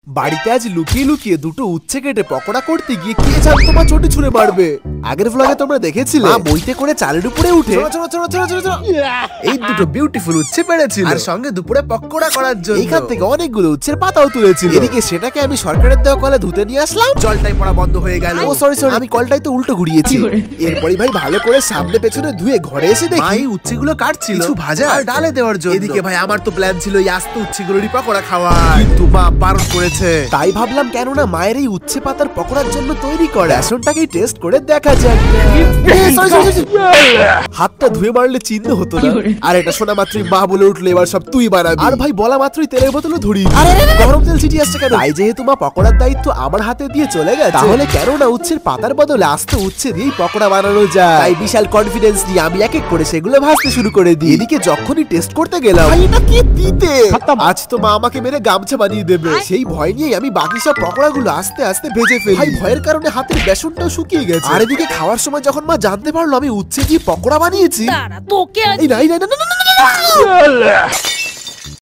বাড়িতে আজ লুকিয়ে লুকিয়ে দুটো উচ্ছে কেটে পকোড়া করতে গিয়ে কে জানতো মা চটি ছুঁড়ে মারবে। আগের ভ্লগে তোমরা দেখেছিলে বইতে করে চালের উপরে উঠে এই দুটো বিউটিফুল উচ্ছে পেড়েছিল আর সঙ্গে দুপুরে পকোড়া করার জন্য এইখান থেকে অনেকগুলো উচ্ছের পাতাও তুলেছিল। এদিকে সেটাকে আমি সরকারের দেওয়া কলে ধুতে নিয়ে আসলাম, জলটাই পড়া বন্ধ হয়ে গেল। ও সরি আমি কলটাই তো উল্টো ঘুরিয়েছি। এরপরই ভাই ভালো করে সামনে পেছনে ধুয়ে ঘরে এসে দেখি ভাই উচ্ছেগুলো কাটছিল কিছু ভাজা আর ডালে দেওয়ার জন্য। এদিকে ভাই আমার তো প্ল্যান ছিল এই আস্ত উচ্ছেগুলোরই পকোড়া খাওয়া, কিন্তু মা বারণ করেছে। তাই ভাবলাম কেন না মায়ের এই উচ্ছে পাতার পকোড়ার জন্য তৈরি করে রেশনটাকে টেস্ট করে দেখা যাক। হাতটা ধুয়ে মারলে চিহ্ন হতো না। আর এটা শোনা মাত্রই মা বলে উঠলো এবার সব তুই বানাবি। আর ভাই বলা মাত্রই তেলের বোতলে ধরি গরম তেল ছিটিয়ে আসছে কেন? তাই যেহেতু মা পকোড়ার দায়িত্ব আমার হাতে দিয়ে চলে গেছে, তাহলে কেন না উচ্ছের পাতার বদলে আস্ত উচ্ছে দিয়েই পকোড়া বানানো যায়। তাই বিশাল কনফিডেন্স নিয়ে আমি এক এক করে সেগুলো ভাজতে শুরু করে দিই। এদিকে যখনই টেস্ট করতে গেলাম এটা কি দিতে, আজ তো মা আমাকে মেরে গামছা বানিয়ে দেবে, সেই ভয় নিয়ে আমি বাকি সব পকোড়া গুলো আস্তে আস্তে ভেজে ফেলি। ভাই ভয়ের কারণে হাতের বেসনটাও শুকিয়ে গেছে। আর এদিকে খাওয়ার সময় যখন মা জানতে পারলো আমি উচ্ছে দিয়ে পকোড়া বানিয়েছি, তোকে এই না